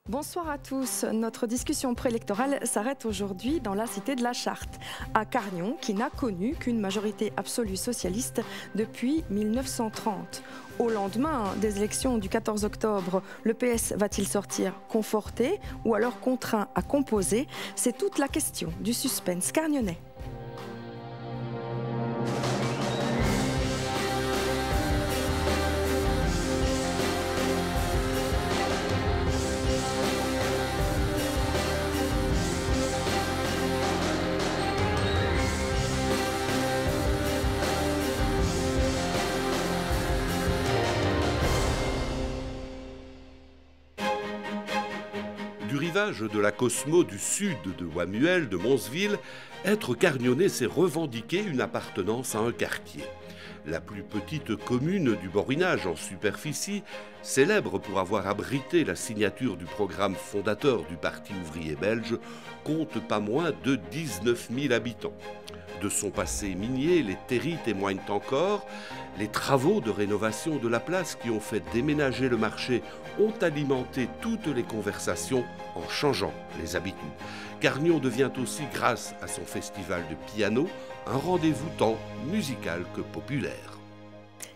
Bonsoir à tous. Notre discussion préélectorale s'arrête aujourd'hui dans la cité de la Charte, à Carnion, qui n'a connu qu'une majorité absolue socialiste depuis 1930. Au lendemain des élections du 14 octobre, le PS va-t-il sortir conforté ou alors contraint à composer? C'est toute la question du suspense carnionnais. Du rivage de la Cosmo du sud de Wamuel, de Monsville, être carnionnais, c'est revendiquer une appartenance à un quartier. La plus petite commune du Borinage en superficie, célèbre pour avoir abrité la signature du programme fondateur du Parti ouvrier belge, compte pas moins de 19 000 habitants. De son passé minier, les terris témoignent encore. Les travaux de rénovation de la place qui ont fait déménager le marché ont alimenté toutes les conversations en changeant les habitudes. Carnion devient aussi, grâce à son festival de piano, un rendez-vous tant musical que populaire.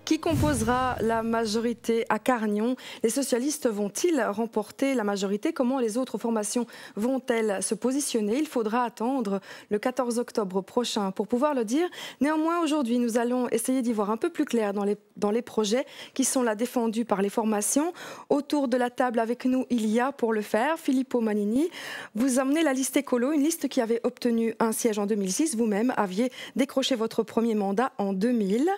Qui composera la majorité à Carnion? Les socialistes vont-ils remporter la majorité? Comment les autres formations vont-elles se positionner? Il faudra attendre le 14 octobre prochain pour pouvoir le dire. Néanmoins, aujourd'hui, nous allons essayer d'y voir un peu plus clair dans les projets qui sont là défendus par les formations. Autour de la table avec nous, il y a pour le faire Filippo Manini. Vous amenez la liste écolo, une liste qui avait obtenu un siège en 2006. Vous-même aviez décroché votre premier mandat en 2000.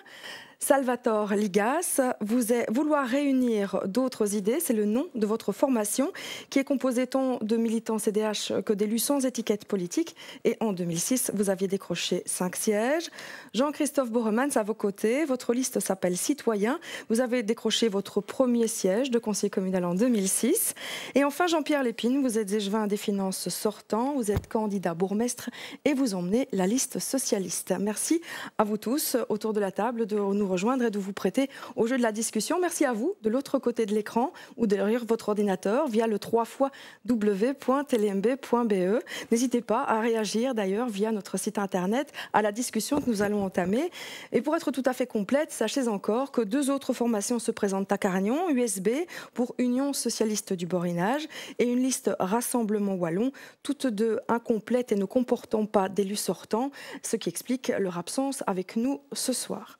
Salvatore Ligas, vouloir réunir d'autres idées, c'est le nom de votre formation qui est composée tant de militants CDH que d'élus sans étiquette politique. Et en 2006, vous aviez décroché 5 sièges. Jean-Christophe Boremans, à vos côtés, votre liste s'appelle Citoyen. Vous avez décroché votre premier siège de conseiller communal en 2006. Et enfin, Jean-Pierre Lépine, vous êtes échevin des finances sortant, vous êtes candidat bourgmestre et vous emmenez la liste socialiste. Merci à vous tous autour de la table de nous rejoindre et de vous prêter au jeu de la discussion. Merci à vous de l'autre côté de l'écran ou derrière votre ordinateur via le 3x w.tlmb.be. N'hésitez pas à réagir d'ailleurs via notre site internet à la discussion que nous allons entamer. Et pour être tout à fait complète, sachez encore que 2 autres formations se présentent à Carnion, USB pour Union socialiste du Borinage et une liste Rassemblement Wallon, toutes deux incomplètes et ne comportant pas d'élus sortants, ce qui explique leur absence avec nous ce soir.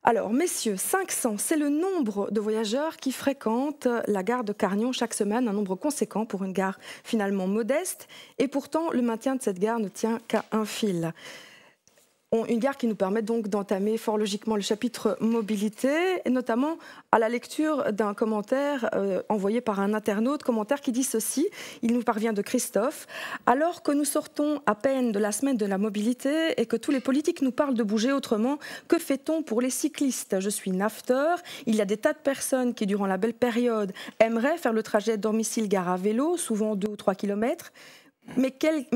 Alors, messieurs, 500, c'est le nombre de voyageurs qui fréquentent la gare de Carnion chaque semaine, un nombre conséquent pour une gare finalement modeste. Et pourtant, le maintien de cette gare ne tient qu'à un fil. Une gare qui nous permet donc d'entamer fort logiquement le chapitre mobilité, et notamment à la lecture d'un commentaire envoyé par un internaute, commentaire qui dit ceci, il nous parvient de Christophe. Alors que nous sortons à peine de la semaine de la mobilité et que tous les politiques nous parlent de bouger autrement, que fait-on pour les cyclistes? Je suis nafteur, il y a des tas de personnes qui, durant la belle période, aimeraient faire le trajet domicile-gare à vélo, souvent 2 ou 3 kilomètres. Mais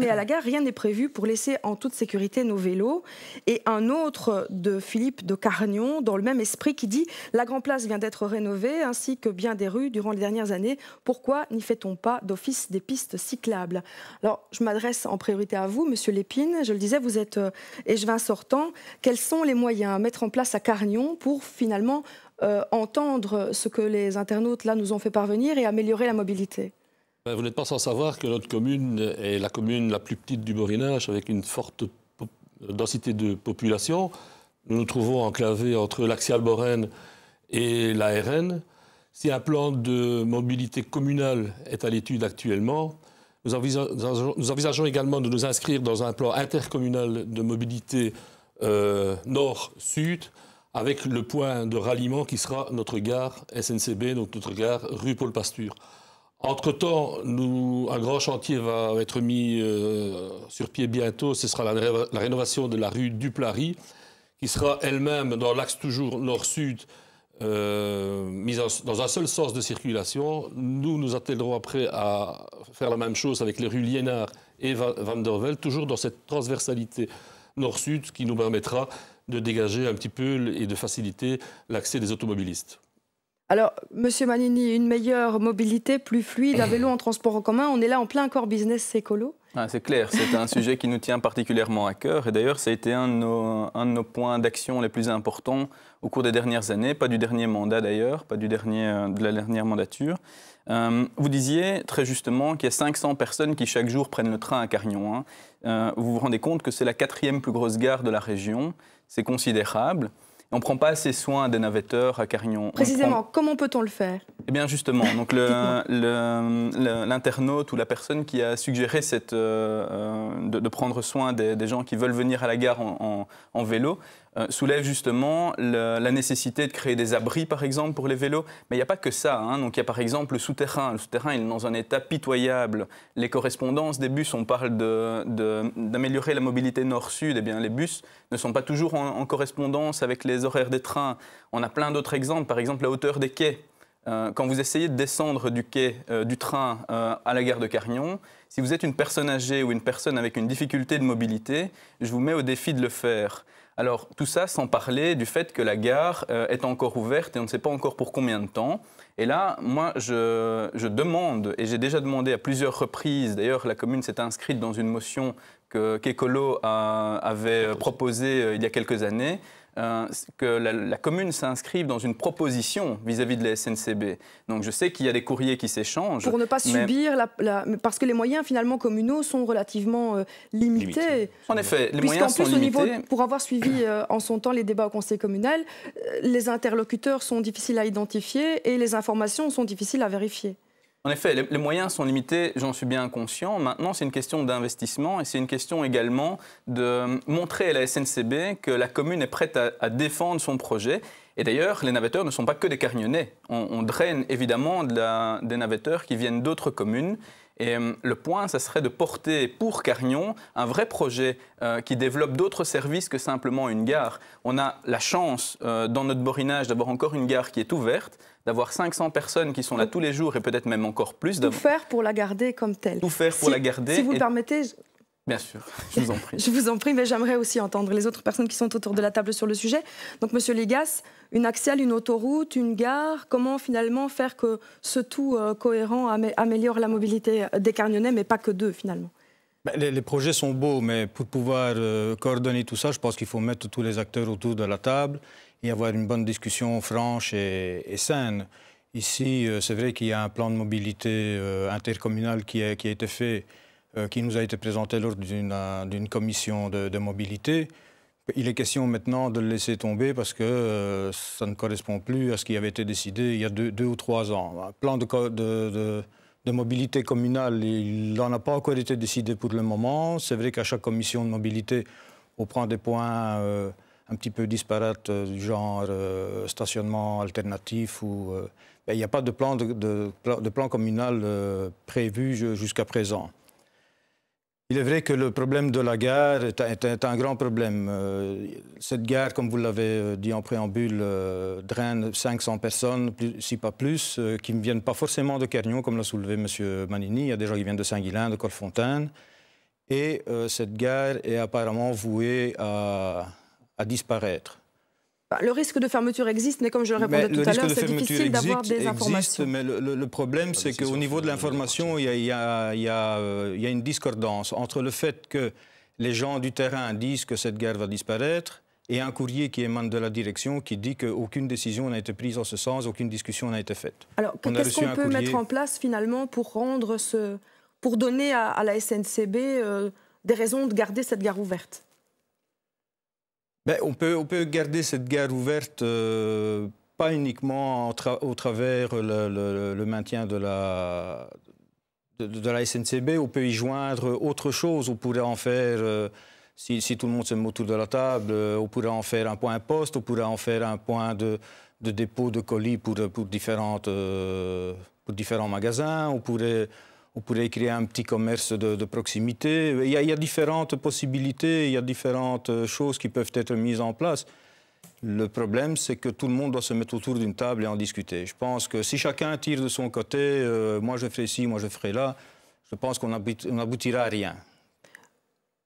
à la gare, rien n'est prévu pour laisser en toute sécurité nos vélos. Et un autre de Philippe de Carnion, dans le même esprit, qui dit « La Grand Place vient d'être rénovée, ainsi que bien des rues durant les dernières années. Pourquoi n'y fait-on pas d'office des pistes cyclables ?» Alors, je m'adresse en priorité à vous, Monsieur Lépine. Je le disais, vous êtes échevin sortant. Quels sont les moyens à mettre en place à Carnion pour finalement entendre ce que les internautes là nous ont fait parvenir et améliorer la mobilité? Vous n'êtes pas sans savoir que notre commune est la commune la plus petite du Borinage, avec une forte densité de population. Nous nous trouvons enclavés entre l'Axial Borène et la RN. Si un plan de mobilité communale est à l'étude actuellement, nous envisageons également de nous inscrire dans un plan intercommunal de mobilité nord-sud, avec le point de ralliement qui sera notre gare SNCB, donc notre gare rue Paul Pasture. Entre-temps, un grand chantier va être mis sur pied bientôt. Ce sera la rénovation de la rue Duplary, qui sera elle-même dans l'axe toujours nord-sud, mise dans un seul sens de circulation. Nous attellerons après à faire la même chose avec les rues Liénard et Van der Velde, toujours dans cette transversalité nord-sud qui nous permettra de dégager un petit peu et de faciliter l'accès des automobilistes. Alors, Monsieur Manini, une meilleure mobilité, plus fluide, à vélo en transport en commun, on est là en plein corps business écolo? Ah, c'est clair, c'est un sujet qui nous tient particulièrement à cœur. Et d'ailleurs, ça a été un de nos points d'action les plus importants au cours des dernières années, pas du dernier mandat d'ailleurs, pas de la dernière mandature. Vous disiez très justement qu'il y a 500 personnes qui chaque jour prennent le train à Carignon, hein. Vous vous rendez compte que c'est la 4e plus grosse gare de la région, c'est considérable. Et on ne prend pas assez soin des navetteurs à Carignon. Précisément, comment peut-on le faire? Eh bien justement, donc l'internaute ou la personne qui a suggéré de prendre soin des gens qui veulent venir à la gare en vélo soulève justement la nécessité de créer des abris, par exemple, pour les vélos. Mais il n'y a pas que ça, hein. Donc il y a par exemple le souterrain. Le souterrain, il est dans un état pitoyable. Les correspondances des bus, on parle d'améliorer la mobilité nord-sud. Eh bien, les bus ne sont pas toujours en correspondance avec les horaires des trains. On a plein d'autres exemples, par exemple la hauteur des quais. Quand vous essayez de descendre du quai du train à la gare de Carignon, si vous êtes une personne âgée ou une personne avec une difficulté de mobilité, je vous mets au défi de le faire. Alors tout ça sans parler du fait que la gare est encore ouverte et on ne sait pas encore pour combien de temps. Et là, moi, je demande, et j'ai déjà demandé à plusieurs reprises, d'ailleurs la commune s'est inscrite dans une motion qu'Ecolo avait proposée il y a quelques années, que la commune s'inscrive dans une proposition vis-à-vis de la SNCB. Donc je sais qu'il y a des courriers qui s'échangent. Pour ne pas subir, parce que les moyens finalement communaux sont relativement limités. En effet, les moyens sont limités. Pour avoir suivi en son temps les débats au conseil communal, les interlocuteurs sont difficiles à identifier et les informations sont difficiles à vérifier. En effet, les moyens sont limités, j'en suis bien conscient. Maintenant, c'est une question d'investissement et c'est une question également de montrer à la SNCB que la commune est prête à défendre son projet. Et d'ailleurs, les navetteurs ne sont pas que des Carignonnais. On draine évidemment des navetteurs qui viennent d'autres communes. Et le point, ça serait de porter pour Carignon un vrai projet qui développe d'autres services que simplement une gare. On a la chance, dans notre borinage, d'avoir encore une gare qui est ouverte, d'avoir 500 personnes qui sont là tous les jours et peut-être même encore plus. Tout faire pour la garder comme telle. Tout faire pour la garder. Si vous le permettez... Bien sûr, je vous en prie. Je vous en prie, mais j'aimerais aussi entendre les autres personnes qui sont autour de la table sur le sujet. Donc, Monsieur Ligas, une axiale, une autoroute, une gare, comment finalement faire que ce tout cohérent améliore la mobilité des Carignonnais, mais pas que d'eux finalement? Les projets sont beaux, mais pour pouvoir coordonner tout ça, je pense qu'il faut mettre tous les acteurs autour de la table et avoir une bonne discussion franche et saine. Ici, c'est vrai qu'il y a un plan de mobilité intercommunal qui a été fait, qui nous a été présenté lors d'une commission de mobilité. Il est question maintenant de le laisser tomber parce que ça ne correspond plus à ce qui avait été décidé il y a 2 ou 3 ans. Un plan de mobilité communale, il n'en a pas encore été décidé pour le moment. C'est vrai qu'à chaque commission de mobilité, on prend des points un petit peu disparates du genre stationnement alternatif ou... il n'y a pas de plan communal prévu jusqu'à présent. Il est vrai que le problème de la gare est un grand problème. Cette gare, comme vous l'avez dit en préambule, draine 500 personnes, si pas plus, qui ne viennent pas forcément de Carignon, comme l'a soulevé M. Manini. Il y a des gens qui viennent de Saint-Guilain, de Corfontaine. Et cette gare est apparemment vouée à disparaître. Le risque de fermeture existe, mais comme je le répondais tout à l'heure, c'est difficile d'avoir des informations. Mais le problème, c'est qu'au niveau de l'information, il y a une discordance entre le fait que les gens du terrain disent que cette gare va disparaître et un courrier qui émane de la direction qui dit qu'aucune décision n'a été prise en ce sens, aucune discussion n'a été faite. Alors, qu'est-ce qu'on peut mettre en place finalement pour donner à la SNCB des raisons de garder cette gare ouverte? On peut garder cette gare ouverte, pas uniquement au travers le maintien de la SNCB, on peut y joindre autre chose. On pourrait en faire, si tout le monde se met autour de la table, on pourrait en faire un point poste, on pourrait en faire un point de dépôt de colis pour différents magasins, on pourrait créer un petit commerce de proximité. Il y a différentes possibilités, il y a différentes choses qui peuvent être mises en place. Le problème, c'est que tout le monde doit se mettre autour d'une table et en discuter. Je pense que si chacun tire de son côté, moi je ferai ci, moi je ferai là, je pense qu'on n'aboutira à rien.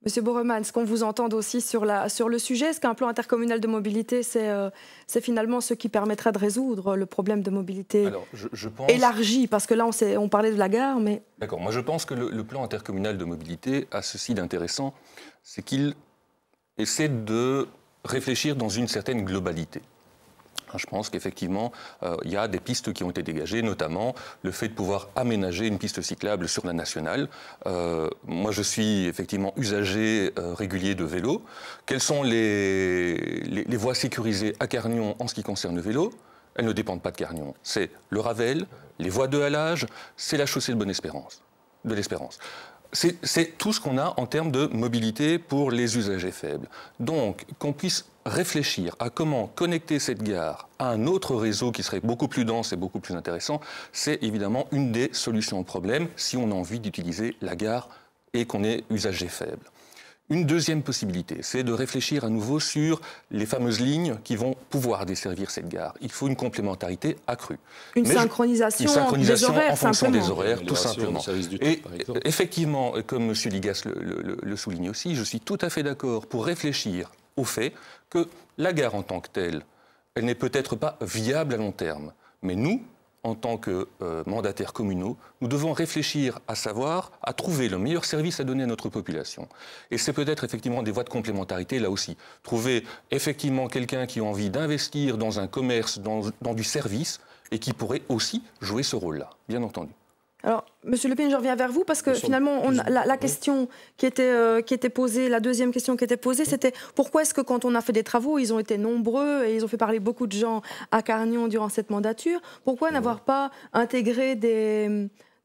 Monsieur Borremann, est-ce qu'on vous entende aussi sur le sujet? Est-ce qu'un plan intercommunal de mobilité, c'est finalement ce qui permettrait de résoudre le problème de mobilité élargi? Parce que là, on parlait de la gare, mais... D'accord. Moi, je pense que le plan intercommunal de mobilité a ceci d'intéressant, c'est qu'il essaie de réfléchir dans une certaine globalité. Je pense qu'effectivement, il y a des pistes qui ont été dégagées, notamment le fait de pouvoir aménager une piste cyclable sur la nationale. Moi, je suis effectivement usager régulier de vélo. Quelles sont les voies sécurisées à Carnion en ce qui concerne le vélo? Elles ne dépendent pas de Carnion. C'est le Ravel, les voies de halage, c'est la chaussée de l'Espérance. C'est tout ce qu'on a en termes de mobilité pour les usagers faibles. Donc, qu'on puisse réfléchir à comment connecter cette gare à un autre réseau qui serait beaucoup plus dense et beaucoup plus intéressant, c'est évidemment une des solutions au problème si on a envie d'utiliser la gare et qu'on est usager faible. Une deuxième possibilité, c'est de réfléchir à nouveau sur les fameuses lignes qui vont pouvoir desservir cette gare. Il faut une complémentarité accrue. Une synchronisation des horaires, en fonction simplement. des horaires, tout simplement. Et par effectivement, comme M. Ligas le souligne aussi, je suis tout à fait d'accord pour réfléchir au fait que la gare en tant que telle, elle n'est peut-être pas viable à long terme. Mais nous, en tant que mandataires communaux, nous devons réfléchir à trouver le meilleur service à donner à notre population. Et c'est peut-être effectivement des voies de complémentarité là aussi. Trouver effectivement quelqu'un qui a envie d'investir dans un commerce, dans du service, et qui pourrait aussi jouer ce rôle-là, bien entendu. Alors, Monsieur Lepine, je reviens vers vous parce que finalement, la question qui était posée, la deuxième question qui était posée, c'était pourquoi est-ce que quand on a fait des travaux, ils ont été nombreux et ils ont fait parler beaucoup de gens à Carnion durant cette mandature, pourquoi n'avoir pas intégré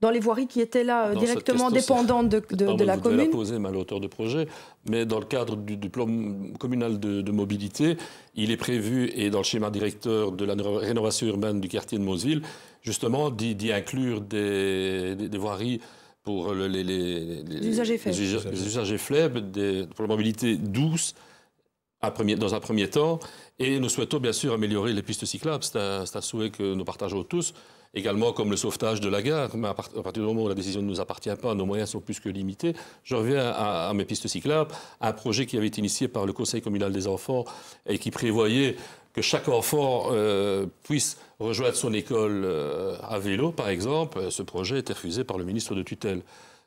dans les voiries qui étaient là directement dépendantes de la commune? Je la poser, mais à l'auteur de projet, mais dans le cadre du plan communal de mobilité, il est prévu, et dans le schéma directeur de la rénovation urbaine du quartier de Mosville, justement d'y inclure des voiries pour les usagers faibles, pour la mobilité douce, dans un premier temps. Et nous souhaitons bien sûr améliorer les pistes cyclables. C'est un souhait que nous partageons tous. Également comme le sauvetage de la gare. Mais à partir du moment où la décision ne nous appartient pas, nos moyens sont plus que limités. Je reviens à mes pistes cyclables, un projet qui avait été initié par le Conseil communal des enfants et qui prévoyait que chaque enfant puisse rejoindre son école à vélo, par exemple. Ce projet a été refusé par le ministre de tutelle.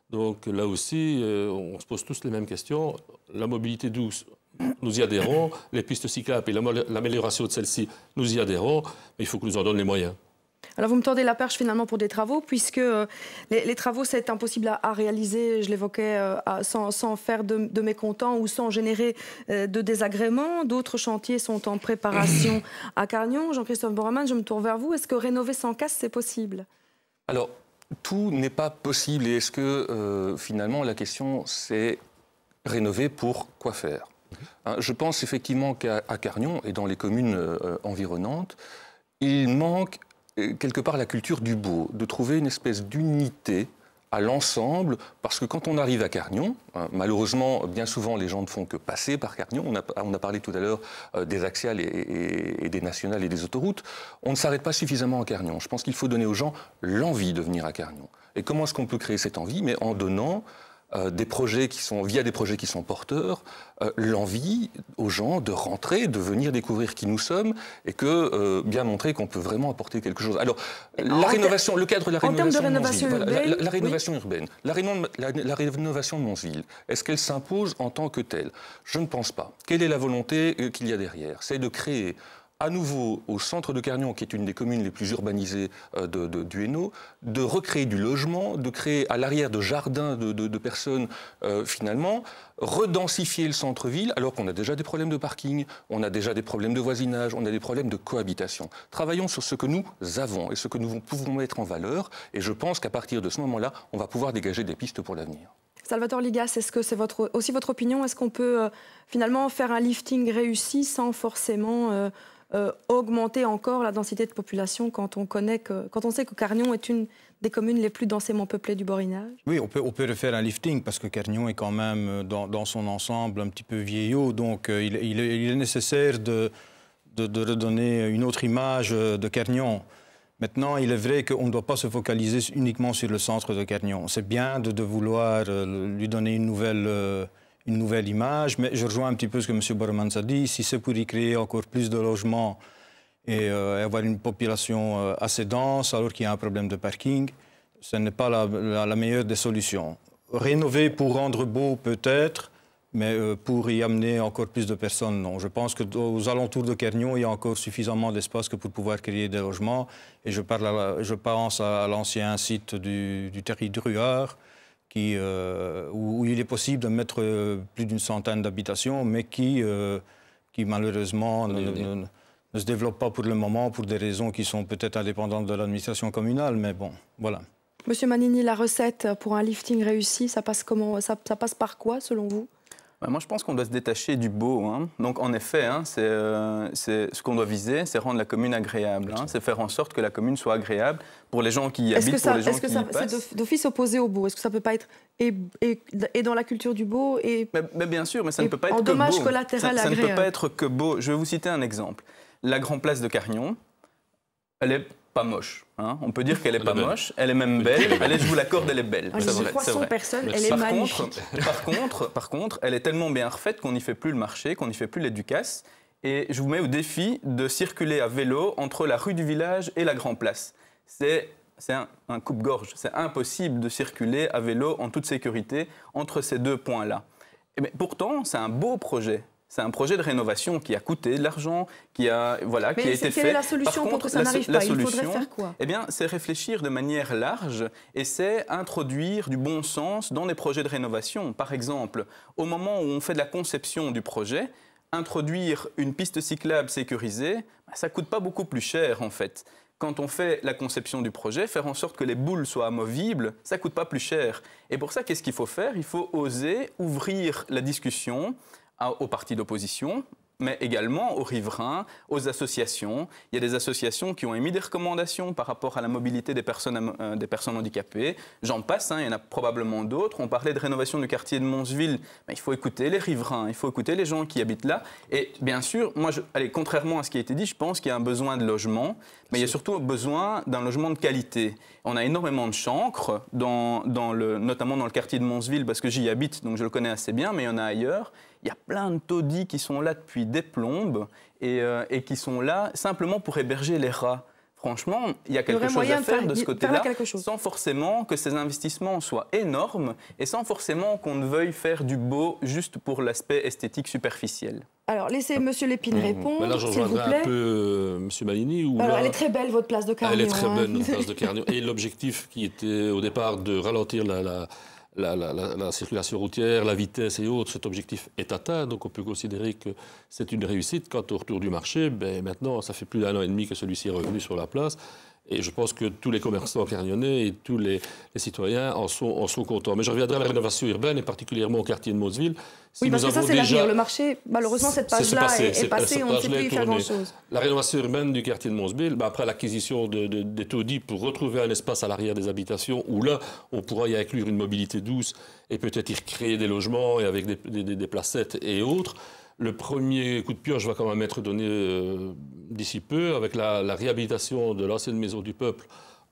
Donc là aussi, on se pose tous les mêmes questions. La mobilité douce, nous y adhérons. Les pistes cyclables et l'amélioration de celles-ci, nous y adhérons. Mais il faut que nous en donnions les moyens. Alors vous me tendez la perche finalement pour des travaux, puisque les travaux c'est impossible à réaliser, je l'évoquais, sans faire de mécontents ou sans générer de désagréments. D'autres chantiers sont en préparation à Carnion. Jean-Christophe Borremann, je me tourne vers vous. Est-ce que rénover sans casse, c'est possible? Alors, tout n'est pas possible. Et est-ce que finalement la question c'est rénover pour quoi faire? Je pense effectivement qu'à Carnion et dans les communes environnantes, il manque quelque part la culture du beau, de trouver une espèce d'unité à l'ensemble, parce que quand on arrive à Carnion, malheureusement, bien souvent, les gens ne font que passer par Carnion. On a parlé tout à l'heure des axiales et des nationales et des autoroutes. On ne s'arrête pas suffisamment à Carnion. Je pense qu'il faut donner aux gens l'envie de venir à Carnion. Et comment est-ce qu'on peut créer cette envie? Mais en donnant via des projets qui sont porteurs, l'envie aux gens de rentrer, de venir découvrir qui nous sommes et que bien montrer qu'on peut vraiment apporter quelque chose. Alors, la rénovation, le cadre de la rénovation urbaine, la rénovation urbaine, la rénovation de Monsville, est-ce qu'elle s'impose en tant que telle? Je ne pense pas. Quelle est la volonté qu'il y a derrière? C'est de créer à nouveau au centre de Carnion, qui est une des communes les plus urbanisées du Hainaut, de recréer du logement, de créer à l'arrière de jardins de personnes, finalement, redensifier le centre-ville, alors qu'on a déjà des problèmes de parking, on a déjà des problèmes de voisinage, on a des problèmes de cohabitation. Travaillons sur ce que nous avons et ce que nous pouvons mettre en valeur, et je pense qu'à partir de ce moment-là, on va pouvoir dégager des pistes pour l'avenir. Salvatore Ligas, est-ce que c'est aussi votre opinion? Est-ce qu'on peut finalement faire un lifting réussi sans forcément augmenter encore la densité de population quand on sait que Carnion est une des communes les plus densément peuplées du Borinage? Oui, on peut refaire un lifting parce que Carnion est quand même dans son ensemble un petit peu vieillot, donc il est nécessaire de redonner une autre image de Carnion. Maintenant, il est vrai qu'on ne doit pas se focaliser uniquement sur le centre de Carnion. C'est bien de vouloir lui donner une une nouvelle image. Mais je rejoins un petit peu ce que M. Bormans a dit. Si c'est pour y créer encore plus de logements et avoir une population assez dense alors qu'il y a un problème de parking, ce n'est pas la meilleure des solutions. Rénover pour rendre beau peut-être, mais pour y amener encore plus de personnes, non. Je pense qu'aux alentours de Quernion, il y a encore suffisamment d'espace pour pouvoir créer des logements. Et je pense à l'ancien site du Terri de Ruard, où il est possible de mettre plus d'une centaine d'habitations, mais qui malheureusement ne se développe pas pour le moment pour des raisons qui sont peut-être indépendantes de l'administration communale. Mais bon, voilà. Monsieur Manini, la recette pour un lifting réussi, ça passe comment, ça passe par quoi, selon vous? Moi, je pense qu'on doit se détacher du beau. Hein. Donc, en effet, hein, c'est ce qu'on doit viser, c'est rendre la commune agréable. Hein. C'est faire en sorte que la commune soit agréable pour les gens qui y habitent, pour les gens qui y passent. Est-ce que c'est d'office opposé au beau? Est-ce que ça ne peut pas être et dans la culture du beau mais bien sûr, mais ça ne peut pas être que beau. En dommage collatéral agréable. Ça ne peut pas être que beau. Je vais vous citer un exemple. La Grand Place de Carnion, elle est pas moche. Hein. On peut dire qu'elle est pas moche, elle est même belle. Allez, je vous l'accorde, elle est belle. C'est vrai. 300 personnes, elle est magnifique. Par contre, elle est tellement bien refaite qu'on n'y fait plus le marché, qu'on n'y fait plus les ducasses. Et je vous mets au défi de circuler à vélo entre la rue du village et la Grand Place. C'est un coupe-gorge. C'est impossible de circuler à vélo en toute sécurité entre ces deux points-là. Mais pourtant, c'est un beau projet. C'est un projet de rénovation qui a coûté de l'argent, qui a été fait. Quelle est la solution pour que ça n'arrive pas? Il faudrait faire quoi? Eh bien, c'est réfléchir de manière large et c'est introduire du bon sens dans les projets de rénovation. Par exemple, au moment où on fait de la conception du projet, introduire une piste cyclable sécurisée, ça ne coûte pas beaucoup plus cher en fait. Quand on fait la conception du projet, faire en sorte que les boules soient amovibles, ça ne coûte pas plus cher. Et pour ça, qu'est-ce qu'il faut faire? Il faut oser ouvrir la discussion aux partis d'opposition, mais également aux riverains, aux associations. Il y a des associations qui ont émis des recommandations par rapport à la mobilité des personnes handicapées. J'en passe, hein, il y en a probablement d'autres. On parlait de rénovation du quartier de Monsville. Mais il faut écouter les riverains, il faut écouter les gens qui habitent là. Et bien sûr, contrairement à ce qui a été dit, je pense qu'il y a un besoin de logement, mais il y a surtout besoin d'un logement de qualité. On a énormément de chancres, notamment dans le quartier de Monsville, parce que j'y habite, donc je le connais assez bien, mais il y en a ailleurs. Il y a plein de taudis qui sont là depuis des plombes et qui sont là simplement pour héberger les rats. Franchement, il y a quelque chose à faire de ce côté-là, sans forcément que ces investissements soient énormes et sans forcément qu'on ne veuille faire du beau juste pour l'aspect esthétique superficiel. Alors, laissez M. Lépine répondre, là, je rejoindrai un peu M. Malini. Alors, elle est très belle, votre place de Carnion. Elle est très belle, notre place de Carnion. Et l'objectif qui était au départ de ralentir la circulation routière, la vitesse et autres, cet objectif est atteint, donc on peut considérer que c'est une réussite. Quant au retour du marché, maintenant, ça fait plus d'1 an et demi que celui-ci est revenu sur la place. Et je pense que tous les commerçants carnionnais et tous les citoyens en sont contents. Mais je reviendrai à la rénovation urbaine, et particulièrement au quartier de Monsville. Oui, parce que ça, c'est l'avenir. Le marché, malheureusement, cette page-là est passée, on ne sait plus y faire grand-chose. La rénovation urbaine du quartier de Monsville, après l'acquisition des taudis pour retrouver un espace à l'arrière des habitations, où là, on pourra y inclure une mobilité douce et peut-être y recréer des logements et avec des placettes et autres. Le premier coup de pioche va quand même être donné d'ici peu avec la réhabilitation de l'ancienne maison du peuple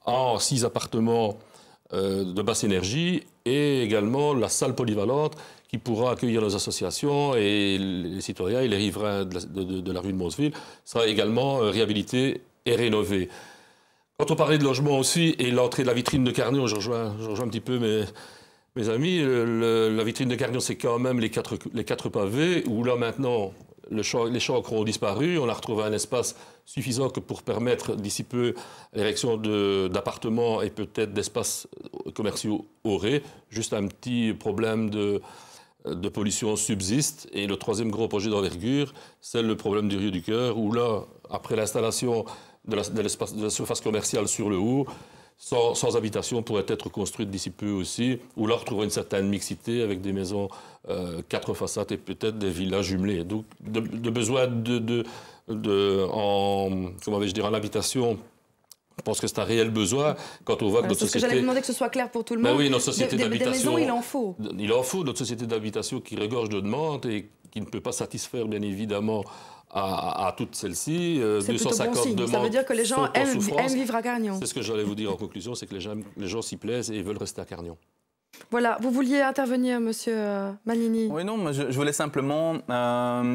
en 6 appartements de basse énergie et également la salle polyvalente qui pourra accueillir nos associations et les citoyens et les riverains de la rue de Monsville sera également réhabilitée et rénovée. Quand on parlait de logement aussi et l'entrée de la vitrine de Carnion, je rejoins un petit peu mes amis, la vitrine de Carnion, c'est quand même les quatre pavés, où là maintenant, les chancres ont disparu. On a retrouvé un espace suffisant que pour permettre d'ici peu l'érection d'appartements et peut-être d'espaces commerciaux aurés. Juste un petit problème de pollution subsiste. Et le troisième gros projet d'envergure, c'est le problème du Rio du Cœur, où là, après l'installation de la surface commerciale sur le haut, sans habitation pourrait être construite d'ici peu aussi, où là on retrouvera une certaine mixité avec des maisons 4 façades et peut-être des villas jumelées. Donc de besoin en habitation, je pense que c'est un réel besoin quand on voit que notre société... C'est ce que j'allais demander, que ce soit clair pour tout le monde. Oui, notre société d'habitation... Des maisons, il en faut. Il en faut, notre société d'habitation qui regorge de demandes et qui ne peut pas satisfaire bien évidemment à toutes celles-ci. 250 demandes. Ça veut dire que les gens aiment vivre à Carnion. C'est ce que j'allais vous dire en conclusion, c'est que les gens s'y plaisent et veulent rester à Carnion. Voilà, vous vouliez intervenir, Monsieur Magnini. Oui, non, moi je voulais simplement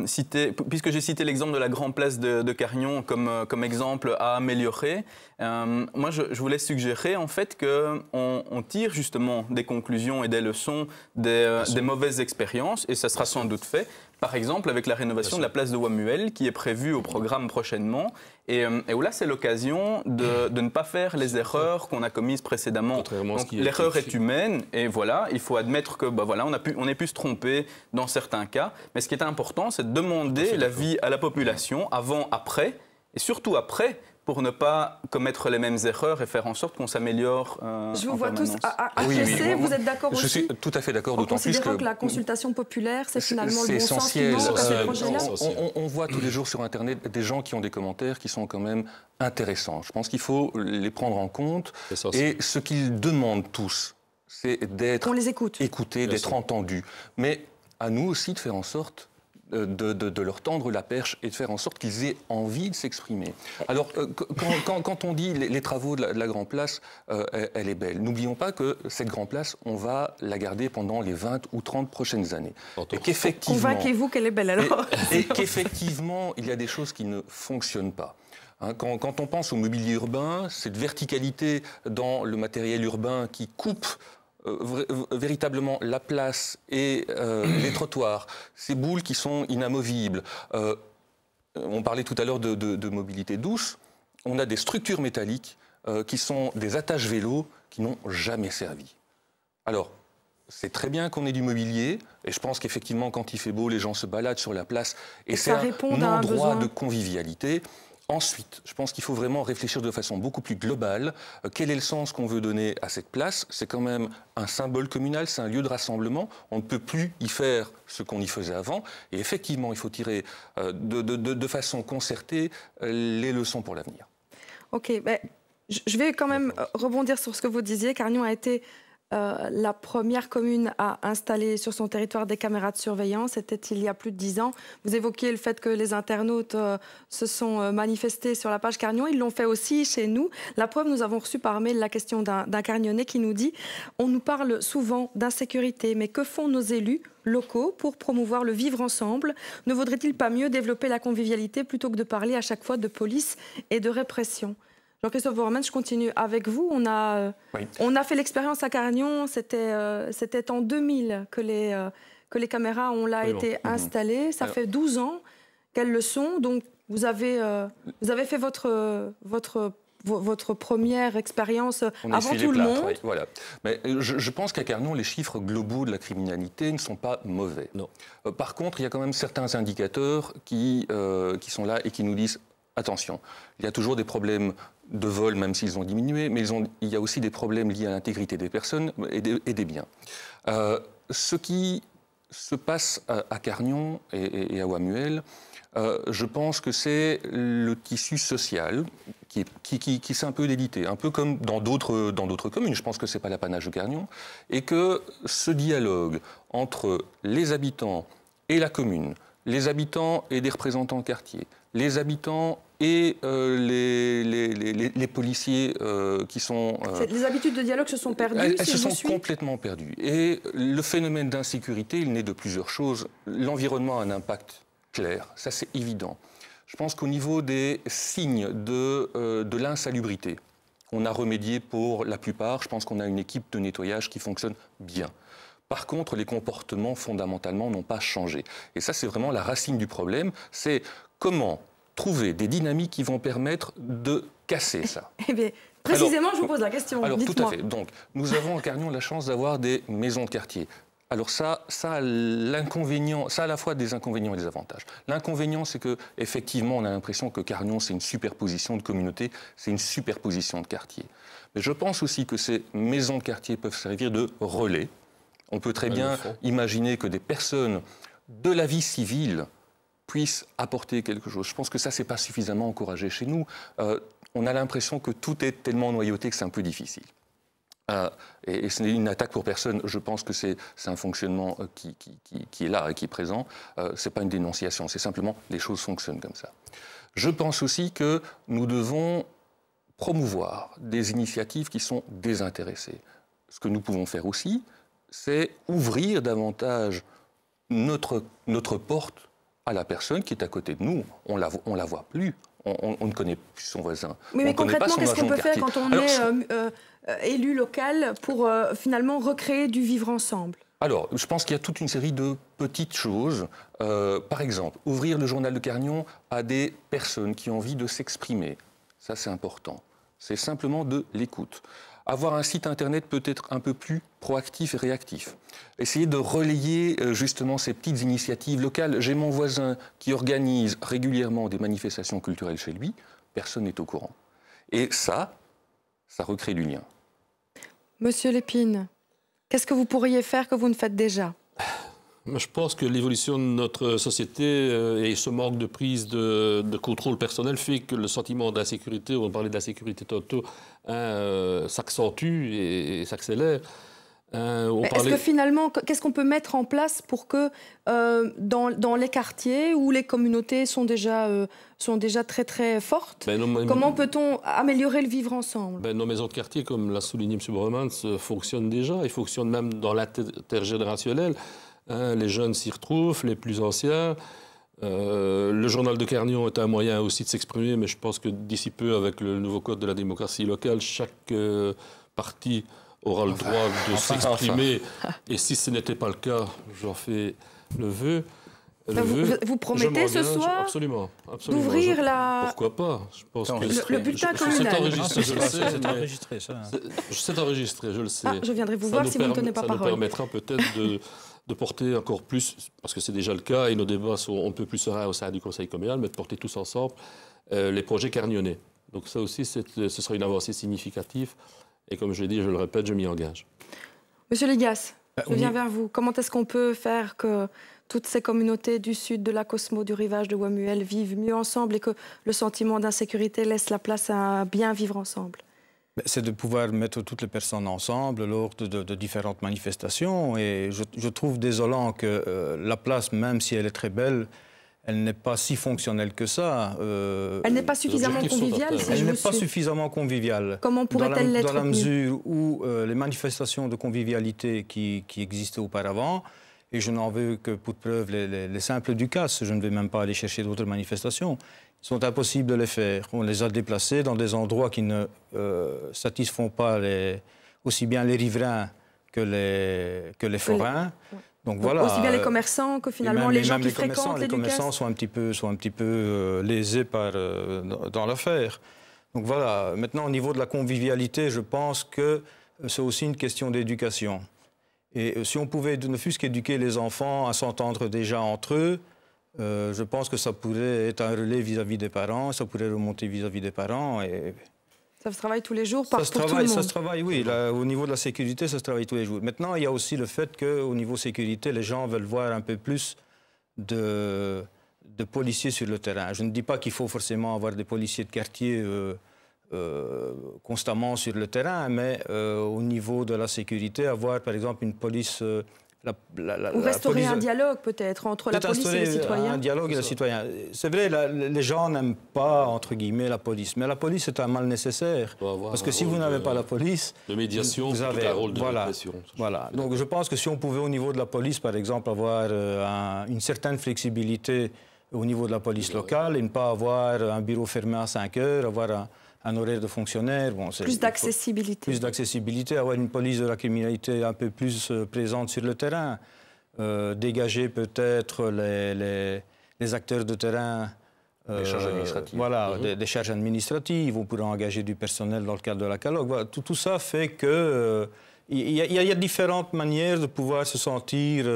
citer, puisque j'ai cité l'exemple de la grande place de Cargnon comme exemple à améliorer, moi je voulais suggérer en fait qu'on tire justement des conclusions et des leçons des mauvaises expériences, et ça sera sans doute fait. Par exemple, avec la rénovation de la place de Wamuel, qui est prévue au programme prochainement, et où là, c'est l'occasion de ne pas faire les erreurs qu'on a commises précédemment. L'erreur est humaine, et voilà, il faut admettre que voilà, on a pu se tromper dans certains cas. Mais ce qui est important, c'est de demander l'avis à la population avant, après, et surtout après, pour ne pas commettre les mêmes erreurs et faire en sorte qu'on s'améliore Je vous vois tous oui, vous êtes d'accord aussi? Je suis tout à fait d'accord, d'autant plus que la consultation populaire, c'est finalement le bon sens qui essentiel. manque à ce projet-là. On voit tous les jours sur Internet des gens qui ont des commentaires qui sont quand même intéressants. Je pense qu'il faut les prendre en compte. Et ce qu'ils demandent tous, c'est d'être écoutés, d'être entendus. Mais à nous aussi de faire en sorte de leur tendre la perche et de faire en sorte qu'ils aient envie de s'exprimer. Alors, quand on dit les travaux de la Grand Place, elle est belle. N'oublions pas que cette Grand Place, on va la garder pendant les 20 ou 30 prochaines années. Et qu'effectivement... Convainquez-vous qu'elle est belle, alors. Et qu'effectivement, il y a des choses qui ne fonctionnent pas. Quand on pense au mobilier urbain, cette verticalité dans le matériel urbain qui coupe véritablement la place et les trottoirs, ces boules qui sont inamovibles. On parlait tout à l'heure de mobilité douce. On a des structures métalliques qui sont des attaches vélos qui n'ont jamais servi. Alors, c'est très bien qu'on ait du mobilier, et je pense qu'effectivement, quand il fait beau, les gens se baladent sur la place, et c'est un endroit de convivialité. Ensuite, je pense qu'il faut vraiment réfléchir de façon beaucoup plus globale. Quel est le sens qu'on veut donner à cette place? C'est quand même un symbole communal, c'est un lieu de rassemblement. On ne peut plus y faire ce qu'on y faisait avant. Et effectivement, il faut tirer de façon concertée les leçons pour l'avenir. Ok, mais je vais quand même rebondir sur ce que vous disiez. Cargnon a été la première commune à installer sur son territoire des caméras de surveillance. C'était il y a plus de 10 ans. Vous évoquiez le fait que les internautes se sont manifestés sur la page Cargnon. Ils l'ont fait aussi chez nous. La preuve, nous avons reçu par mail la question d'un Cargnonnais qui nous dit « On nous parle souvent d'insécurité, mais que font nos élus locaux pour promouvoir le vivre ensemble? Ne vaudrait-il pas mieux développer la convivialité plutôt que de parler à chaque fois de police et de répression ?» Jean-Christophe Vorman, je continue avec vous. On a fait l'expérience à Cargnon, c'était en 2000 que les caméras ont là été installées. Ça fait 12 ans qu'elles le sont. Donc vous avez fait votre première expérience avant tout le monde. Oui, voilà. Mais je pense qu'à Cargnon, les chiffres globaux de la criminalité ne sont pas mauvais. Non. Par contre, il y a quand même certains indicateurs qui sont là et qui nous disent attention, il y a toujours des problèmes de vol, même s'ils ont diminué, mais il y a aussi des problèmes liés à l'intégrité des personnes et des biens. Ce qui se passe à Cargnon et à Wamuel, je pense que c'est le tissu social qui s'est un peu délité, un peu comme dans d'autres communes. Je pense que ce n'est pas l'apanage de Cargnon, et que ce dialogue entre les habitants et la commune, les habitants et des représentants de quartier, les habitants et les policiers qui sont... Les habitudes de dialogue se sont perdues. Elles se sont complètement perdues. Et le phénomène d'insécurité, il naît de plusieurs choses. L'environnement a un impact clair, ça c'est évident. Je pense qu'au niveau des signes de l'insalubrité, on a remédié pour la plupart. Je pense qu'on a une équipe de nettoyage qui fonctionne bien. Par contre, les comportements, fondamentalement, n'ont pas changé. Et ça, c'est vraiment la racine du problème. C'est comment trouver des dynamiques qui vont permettre de casser ça. Eh bien, précisément, je vous pose la question. Alors, tout à fait. Donc, nous avons à Cargnon la chance d'avoir des maisons de quartier. Alors ça a l'inconvénient, ça a à la fois des inconvénients et des avantages. L'inconvénient, c'est que effectivement, on a l'impression que Cargnon, c'est une superposition de communautés, c'est une superposition de quartiers. Mais je pense aussi que ces maisons de quartier peuvent servir de relais. On peut très bien imaginer que des personnes de la vie civile puissent apporter quelque chose. Je pense que ça, c'est pas suffisamment encouragé chez nous. On a l'impression que tout est tellement noyauté que c'est un peu difficile. Et ce n'est une attaque pour personne. Je pense que c'est un fonctionnement qui est là et qui est présent. Ce n'est pas une dénonciation, c'est simplement les choses fonctionnent comme ça. Je pense aussi que nous devons promouvoir des initiatives qui sont désintéressées. Ce que nous pouvons faire aussi, c'est ouvrir davantage notre porte à la personne qui est à côté de nous. On la voit plus. On ne connaît plus son voisin. Oui, mais concrètement, qu'est-ce qu'on peut faire quand on est élu local pour finalement recréer du vivre ensemble? Alors, je pense qu'il y a toute une série de petites choses. Par exemple, ouvrir le journal de Carnion à des personnes qui ont envie de s'exprimer. Ça, c'est important. C'est simplement de l'écoute. Avoir un site internet peut-être un peu plus proactif et réactif. Essayer de relayer justement ces petites initiatives locales. J'ai mon voisin qui organise régulièrement des manifestations culturelles chez lui. Personne n'est au courant. Et ça recrée du lien. Monsieur Lépine, qu'est-ce que vous pourriez faire que vous ne faites déjà? Je pense que l'évolution de notre société et ce manque de prise de contrôle personnel fait que le sentiment d'insécurité, on parlait d'insécurité tantôt, s'accentue et s'accélère. Est-ce que finalement, qu'est-ce qu'on peut mettre en place pour que dans les quartiers où les communautés sont déjà très très fortes, comment peut-on améliorer le vivre ensemble? Nos maisons de quartier, comme l'a souligné M. Boremans, fonctionnent déjà. Ils fonctionnent même dans l'intergénérationnel. Les jeunes s'y retrouvent, les plus anciens. Le journal de Carnion est un moyen aussi de s'exprimer, mais je pense que d'ici peu, avec le nouveau code de la démocratie locale, chaque parti aura le droit de s'exprimer. Et si ce n'était pas le cas, j'en fais le vœu. Vous promettez ce soir absolument, d'ouvrir la... Pourquoi pas? Je pense que le bulletin communal. C'est enregistré, je le sais. Je viendrai vous voir si vous ne tenez pas parole. Ça nous permettra peut-être de porter encore plus, parce que c'est déjà le cas, et nos débats sont un peu plus sereins au sein du Conseil communal, mais de porter tous ensemble les projets carnionnais. Donc ça aussi, ce sera une avancée significative. Et comme je l'ai dit, je le répète, je m'y engage. Monsieur Ligas, je viens vers vous. Comment est-ce qu'on peut faire que toutes ces communautés du sud de la Cosmo, du rivage de Wamuel, vivent mieux ensemble et que le sentiment d'insécurité laisse la place à un bien vivre ensemble? C'est de pouvoir mettre toutes les personnes ensemble lors de différentes manifestations. Et je trouve désolant que la place, même si elle est très belle, elle n'est pas si fonctionnelle que ça. Elle n'est pas suffisamment conviviale, si Elle n'est pas suffisamment conviviale. Comment pourrait-elle l'être? Dans la mesure où les manifestations de convivialité qui existaient auparavant, et je n'en veux que pour preuve les simples du CAS, je ne vais même pas aller chercher d'autres manifestations, sont impossibles de les faire. On les a déplacés dans des endroits qui ne satisfont pas aussi bien les riverains que les forains. Donc voilà. Aussi bien les commerçants que finalement les gens qui fréquentent les commerçants sont un petit peu lésés dans l'affaire. Donc voilà. Maintenant, au niveau de la convivialité, je pense que c'est aussi une question d'éducation. Et si on pouvait ne fût-ce qu'éduquer les enfants à s'entendre déjà entre eux, je pense que ça pourrait être un relais vis-à-vis des parents, ça pourrait remonter vis-à-vis des parents. Et ça se travaille tous les jours pour tout le monde. Ça se travaille, oui. Là, au niveau de la sécurité, ça se travaille tous les jours. Maintenant, il y a aussi le fait qu'au niveau sécurité, les gens veulent voir un peu plus de policiers sur le terrain. Je ne dis pas qu'il faut forcément avoir des policiers de quartier constamment sur le terrain, mais au niveau de la sécurité, avoir par exemple une police... Ou restaurer un dialogue peut-être entre la police et les citoyens. Un dialogue et les citoyens. C'est vrai, les gens n'aiment pas, entre guillemets, la police. Mais la police est un mal nécessaire. Parce que si vous n'avez pas la police... De médiation, vous avez un rôle de répression. Voilà. Donc je pense que si on pouvait au niveau de la police, par exemple, avoir une certaine flexibilité au niveau de la police locale et ne pas avoir un bureau fermé à 5 heures, avoir un horaire de fonctionnaire. Bon, plus d'accessibilité. Plus d'accessibilité, avoir une police de la criminalité un peu plus présente sur le terrain, dégager peut-être les acteurs de terrain. Les charges administratives. Voilà, des charges administratives, on pourrait engager du personnel dans le cadre de la CALOG. Voilà, tout ça fait que il y a différentes manières de pouvoir se sentir...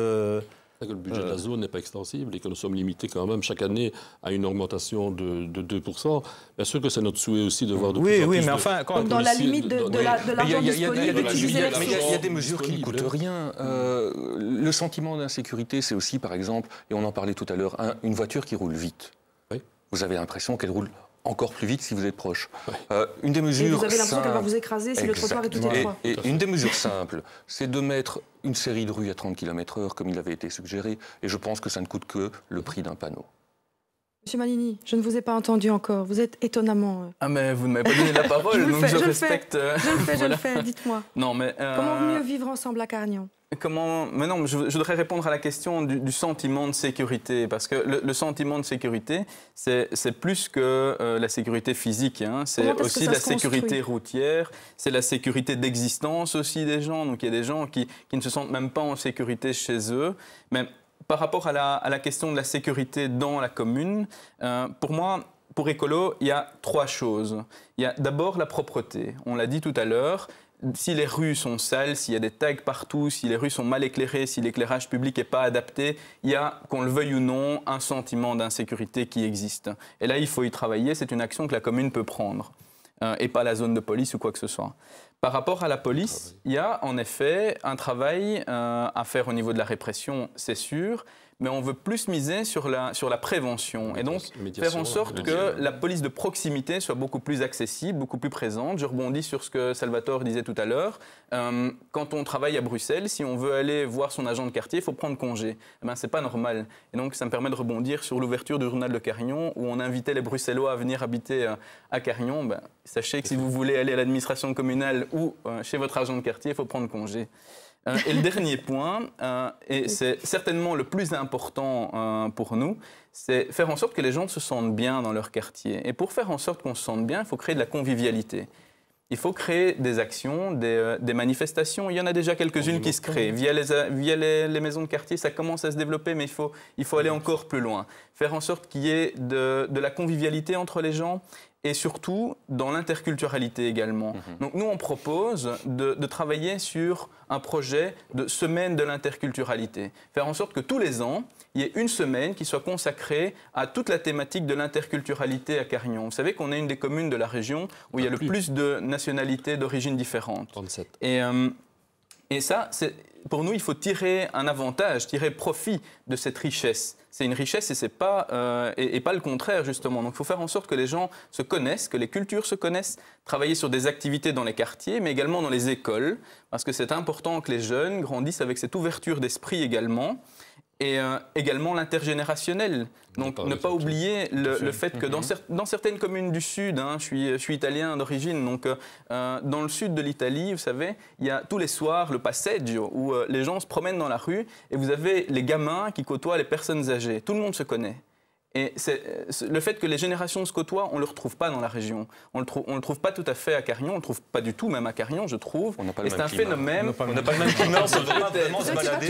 que le budget de la zone n'est pas extensible et que nous sommes limités quand même chaque année à une augmentation de 2%. Bien sûr que c'est notre souhait aussi de voir de plus en plus mais enfin, dans la limite de l'argent disponible, d'utiliser les ressources. Il y a des mesures qui ne coûtent rien. Le sentiment d'insécurité, c'est aussi, par exemple, et on en parlait tout à l'heure, une voiture qui roule vite. Oui. Vous avez l'impression qu'elle roule encore plus vite si vous êtes proche. Une des mesures et vous avez l'impression qu'elle va vous écraser si le trottoir est tout étroit. Et une des mesures simples, c'est de mettre une série de rues à 30 km/h, comme il avait été suggéré, et je pense que ça ne coûte que le prix d'un panneau. Monsieur Manini, je ne vous ai pas entendu encore. Vous êtes étonnamment... Ah mais vous ne m'avez pas donné la parole, donc je respecte... Je le fais, dites-moi. Non, mais, comment mieux vivre ensemble à Carignan? Mais non, je voudrais répondre à la question du sentiment de sécurité, parce que le sentiment de sécurité, c'est plus que la sécurité physique, hein. C'est aussi la sécurité routière, c'est la sécurité d'existence aussi des gens. Donc il y a des gens qui ne se sentent même pas en sécurité chez eux. Mais par rapport à la question de la sécurité dans la commune, pour moi, pour Écolo, il y a 3 choses. Il y a d'abord la propreté, on l'a dit tout à l'heure. Si les rues sont sales, s'il y a des tags partout, si les rues sont mal éclairées, si l'éclairage public n'est pas adapté, il y a, qu'on le veuille ou non, un sentiment d'insécurité qui existe. Et là, il faut y travailler, c'est une action que la commune peut prendre, et pas la zone de police ou quoi que ce soit. Par rapport à la police, il y a en effet un travail à faire au niveau de la répression, c'est sûr, mais on veut plus miser sur la prévention et donc faire en sorte que la police de proximité soit beaucoup plus accessible, beaucoup plus présente. Je rebondis sur ce que Salvatore disait tout à l'heure. Quand on travaille à Bruxelles, si on veut aller voir son agent de quartier, il faut prendre congé. Eh ben, c'est pas normal. Et donc ça me permet de rebondir sur l'ouverture du journal de Carignan où on invitait les Bruxellois à venir habiter à Carignan. Ben, sachez que si vous voulez aller à l'administration communale ou chez votre agent de quartier, il faut prendre congé. Et le dernier point, et c'est certainement le plus important pour nous, c'est faire en sorte que les gens se sentent bien dans leur quartier. Et pour faire en sorte qu'on se sente bien, il faut créer de la convivialité. Il faut créer des actions, des manifestations. Il y en a déjà quelques-unes qui se créent. Via les maisons de quartier, ça commence à se développer, mais il faut aller encore plus loin. Faire en sorte qu'il y ait de la convivialité entre les gens et surtout dans l'interculturalité également. Donc nous, on propose de travailler sur un projet de semaine de l'interculturalité. Faire en sorte que tous les ans, il y ait une semaine qui soit consacrée à toute la thématique de l'interculturalité à Carignan. Vous savez qu'on est une des communes de la région où il y a le plus de nationalités d'origine différentes. 37. Et ça, pour nous, il faut tirer un avantage, tirer profit de cette richesse. C'est une richesse et c'est pas le contraire, justement. Donc il faut faire en sorte que les gens se connaissent, que les cultures se connaissent, travailler sur des activités dans les quartiers, mais également dans les écoles, parce que c'est important que les jeunes grandissent avec cette ouverture d'esprit également. Et également l'intergénérationnel. Donc ne pas oublier le fait que dans certaines communes du Sud, hein, je suis italien d'origine, donc dans le sud de l'Italie, vous savez, il y a tous les soirs le passeggio, où les gens se promènent dans la rue et vous avez les gamins qui côtoient les personnes âgées. Tout le monde se connaît. Et le fait que les générations se côtoient, on ne le retrouve pas dans la région. On ne le trouve pas tout à fait à Carignan, on ne le trouve pas du tout même à Carignan, je trouve. Et c'est un phénomène... On n'a pas le même climat, on peut pas vraiment se balader.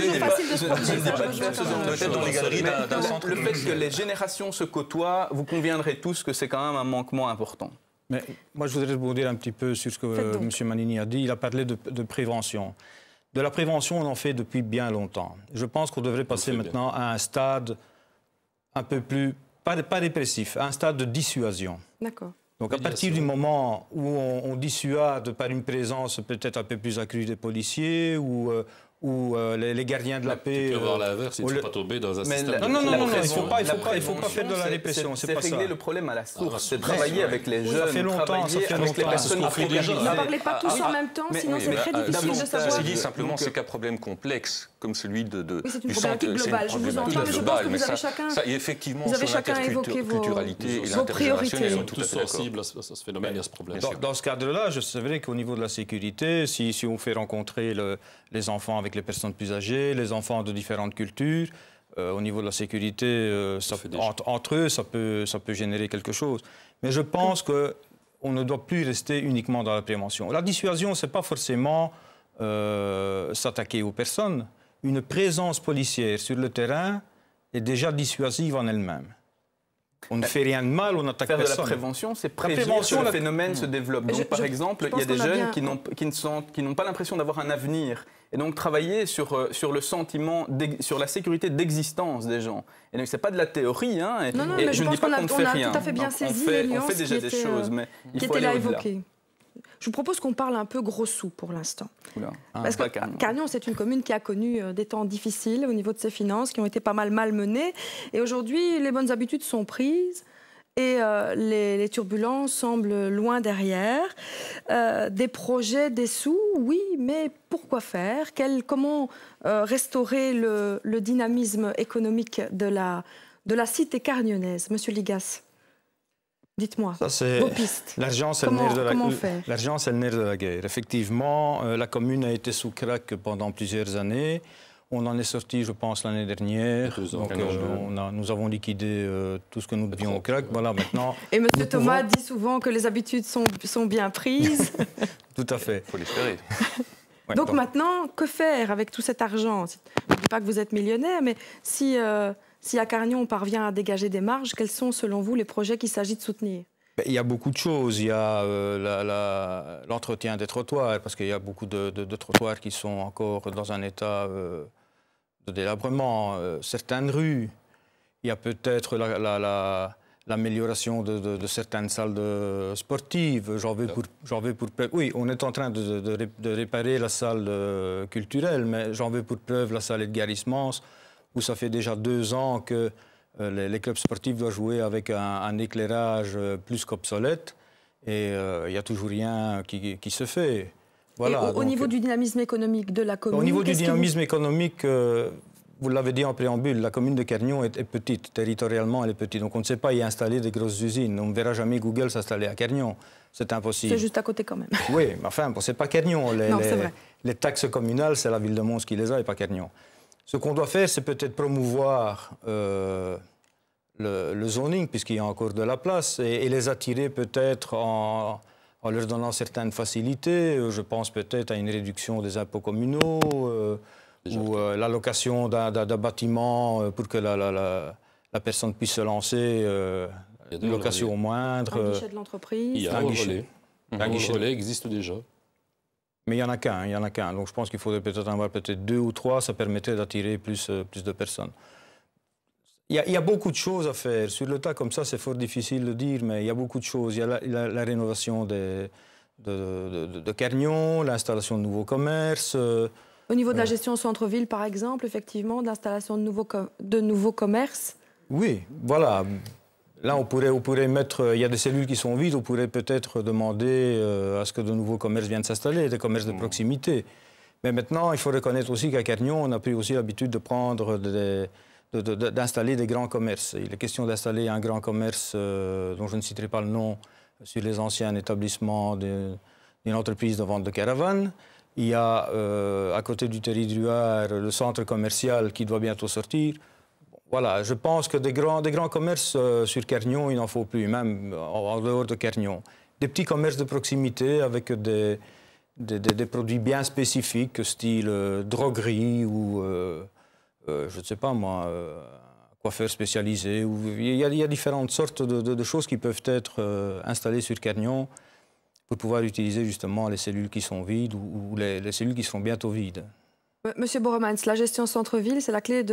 Peut-être dans les galeries d'un centre. Le fait que les générations se côtoient, vous conviendrez tous que c'est quand même un manquement important. Mais moi, je voudrais rebondir un petit peu sur ce que M. Manini a dit. Il a parlé de prévention. De la prévention, on en fait depuis bien longtemps. Je pense qu'on devrait passer maintenant à un stade un peu plus, pas répressif, à un stade de dissuasion. D'accord. Donc à partir du moment où on dissuade par une présence peut-être un peu plus accrue des policiers ou les gardiens de la paix... Tu peux voir l'inverse, il ne faut pas tomber dans un système... Non, il ne faut pas faire de la répression, c'est pas ça. C'est régler le problème à la source, c'est travailler avec les jeunes, ça fait longtemps, avec les personnes fragilisées. Ne parlez pas tous en même temps, sinon c'est très difficile de savoir... Ceci dit, simplement, c'est qu'un problème complexe, comme celui de... Oui, c'est une problématique globale, je vous entends, mais je pense que vous avez chacun... Effectivement, sur l'interculturalité et priorités. l'intergénérationnel, Tous sensibles à ce phénomène et à ce problème. Dans ce cadre-là, c'est vrai qu'au niveau de la sécurité, si on fait rencontrer les enfants avec les personnes plus âgées, les enfants de différentes cultures, au niveau de la sécurité, entre eux, ça peut générer quelque chose. Mais je pense qu'on ne doit plus rester uniquement dans la prévention. La dissuasion, ce n'est pas forcément s'attaquer aux personnes. Une présence policière sur le terrain est déjà dissuasive en elle-même. On ne fait rien de mal, on n'attaque personne. Faire de la prévention, c'est prévenir que le phénomène se développe. Donc, par exemple, il y a des jeunes qui n'ont pas l'impression d'avoir un avenir. Et donc, travailler sur le sentiment, sur la sécurité d'existence des gens. Et donc, ce n'est pas de la théorie. Hein, et je ne dis pas qu'on ne fait rien. On a tout à fait bien saisi les nuances on fait déjà des choses, mais il faut aller au-delà. Je vous propose qu'on parle un peu gros sous pour l'instant. Parce que Carignan, c'est une commune qui a connu des temps difficiles au niveau de ses finances, qui ont été pas mal malmenées. Et aujourd'hui, les bonnes habitudes sont prises et les turbulences semblent loin derrière. Des projets, des sous, oui, mais pourquoi faire? Comment restaurer le dynamisme économique de de la cité cargnonnaise. Monsieur Ligas, dites-moi, vos pistes. L'argent, c'est le nerf de la guerre. Effectivement, la commune a été sous crack pendant plusieurs années. On en est sorti, je pense, l'année dernière. Donc, nous avons liquidé tout ce que nous devions au crack. Voilà, maintenant. Et M. Thomas dit souvent que les habitudes sont bien prises. Tout à fait. Il faut l'espérer. Ouais, donc maintenant, que faire avec tout cet argent? Je ne dis pas que vous êtes millionnaire, mais si à Cargnon on parvient à dégager des marges, quels sont, selon vous, les projets qu'il s'agit de soutenir? Il y a beaucoup de choses. Il y a l'entretien des trottoirs, parce qu'il y a beaucoup de trottoirs qui sont encore dans un état de délabrement. Certaines rues, il y a peut-être l'amélioration de certaines salles sportives. J'en veux pour preuve. Oui, on est en train de réparer la salle culturelle, mais j'en veux pour preuve la salle Edgar Ismans, où ça fait déjà 2 ans que les clubs sportifs doivent jouer avec un éclairage plus qu'obsolète, et il n'y a toujours rien qui se fait. Voilà, au niveau du dynamisme économique de la commune... Au niveau du dynamisme économique, vous l'avez dit en préambule, la commune de Cargnon est petite, territorialement elle est petite, donc on ne sait pas y installer des grosses usines. On ne verra jamais Google s'installer à Cargnon, c'est impossible. C'est juste à côté quand même. Oui, mais enfin, ce n'est pas Cargnon. Les taxes communales, c'est la ville de Mons qui les a et pas Cargnon. Ce qu'on doit faire, c'est peut-être promouvoir le zoning, puisqu'il y a encore de la place, et les attirer peut-être en leur donnant certaines facilités. Je pense peut-être à une réduction des impôts communaux, ou l'allocation d'un bâtiment pour que la personne puisse se lancer, une location moindre. Un guichet de l'entreprise. Il y a un relais. Un relais existe déjà. Mais il n'y en a qu'un, Donc je pense qu'il faudrait peut-être en avoir 2 ou 3, ça permettrait d'attirer plus de personnes. Il y a beaucoup de choses à faire. Sur le tas, comme ça, c'est fort difficile de dire, mais il y a beaucoup de choses. Il y a la rénovation de Cargnon, l'installation de nouveaux commerces. Au niveau de la gestion au centre-ville, par exemple, effectivement, d'installation de nouveaux commerces. Oui, voilà. Là, on pourrait mettre... Il y a des cellules qui sont vides, on pourrait peut-être demander à ce que de nouveaux commerces viennent s'installer, des commerces de proximité. Mais maintenant, il faut reconnaître aussi qu'à Cargnon, on a pris aussi l'habitude de prendre d'installer des grands commerces. Il est question d'installer un grand commerce, dont je ne citerai pas le nom, sur les anciens établissements d'une entreprise de vente de caravanes. Il y a, à côté du Terri Druard, le centre commercial qui doit bientôt sortir. Voilà, je pense que des grands commerces sur Cargnon, il n'en faut plus, même en dehors de Cargnon. Des petits commerces de proximité avec des produits bien spécifiques, style droguerie ou, je ne sais pas moi, coiffeur spécialisé. Il y a différentes sortes de choses qui peuvent être installées sur Cargnon pour pouvoir utiliser justement les cellules qui sont vides ou les cellules qui seront bientôt vides. Monsieur Boremans, la gestion centre-ville, c'est la clé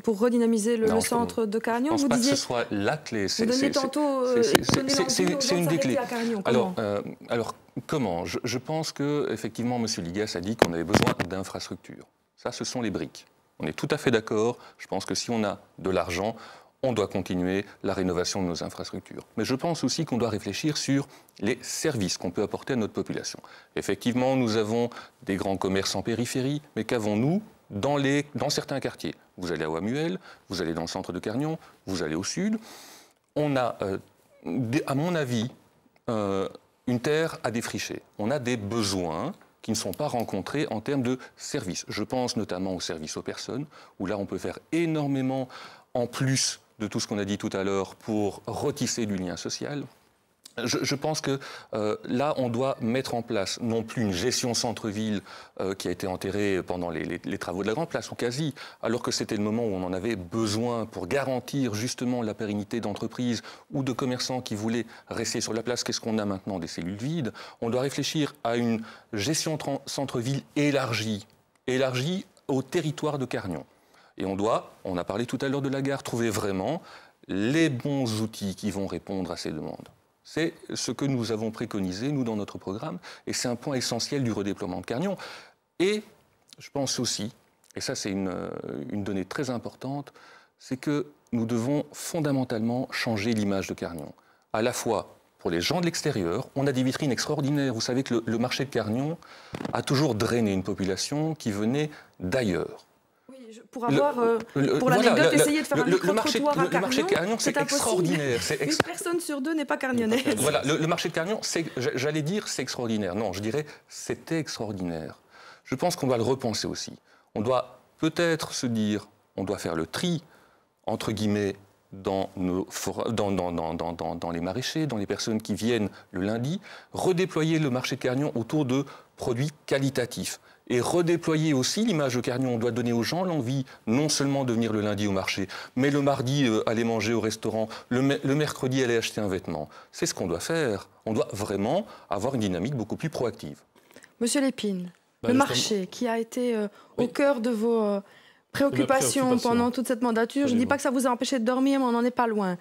pour redynamiser le centre de Cargnon. Je ne pense pas que ce soit la clé. Vous donniez tantôt... C'est une des clés. Alors, comment je pense qu'effectivement, M. Ligas a dit qu'on avait besoin d'infrastructures. Ça, ce sont les briques. On est tout à fait d'accord. Je pense que si on a de l'argent, on doit continuer la rénovation de nos infrastructures. Mais je pense aussi qu'on doit réfléchir sur les services qu'on peut apporter à notre population. Effectivement, nous avons des grands commerces en périphérie, mais qu'avons-nous dans certains quartiers? Vous allez à Wamuel, vous allez dans le centre de Cargnon, vous allez au sud. On a, à mon avis, une terre à défricher. On a des besoins qui ne sont pas rencontrés en termes de services. Je pense notamment aux services aux personnes, où là on peut faire énormément en plus de tout ce qu'on a dit tout à l'heure pour retisser du lien social. Je pense que là, on doit mettre en place non plus une gestion centre-ville qui a été enterrée pendant les travaux de la Grande Place, ou quasi, alors que c'était le moment où on en avait besoin pour garantir justement la pérennité d'entreprises ou de commerçants qui voulaient rester sur la place. Qu'est-ce qu'on a maintenant? Des cellules vides. On doit réfléchir à une gestion centre-ville élargie au territoire de Cargnon. Et on a parlé tout à l'heure de la gare, trouver vraiment les bons outils qui vont répondre à ces demandes. C'est ce que nous avons préconisé, nous, dans notre programme, et c'est un point essentiel du redéploiement de Cargnon. Et je pense aussi, et ça c'est une donnée très importante, c'est que nous devons fondamentalement changer l'image de Cargnon. À la fois pour les gens de l'extérieur, on a des vitrines extraordinaires. Vous savez que le marché de Cargnon a toujours drainé une population qui venait d'ailleurs. pour avoir, pour l'anecdote, essayer de faire un micro-trottoir à Cargnon. Le marché de Cargnon, c'est extraordinaire. Une personne sur deux n'est pas cargnonnaise. Voilà, le marché de Cargnon, j'allais dire c'est extraordinaire. Non, je dirais c'était extraordinaire. Je pense qu'on doit le repenser aussi. On doit peut-être se dire, on doit faire le tri, entre guillemets, dans les maraîchers, dans les personnes qui viennent le lundi, redéployer le marché de Cargnon autour de produits qualitatifs. Et redéployer aussi l'image de Cargnon. On doit donner aux gens l'envie non seulement de venir le lundi au marché, mais le mardi aller manger au restaurant, le mercredi aller acheter un vêtement. C'est ce qu'on doit faire. On doit vraiment avoir une dynamique beaucoup plus proactive. Monsieur Lépine, le marché qui a été au cœur de vos préoccupations pendant toute cette mandature. Je ne dis pas que ça vous a empêché de dormir, mais on n'en est pas loin.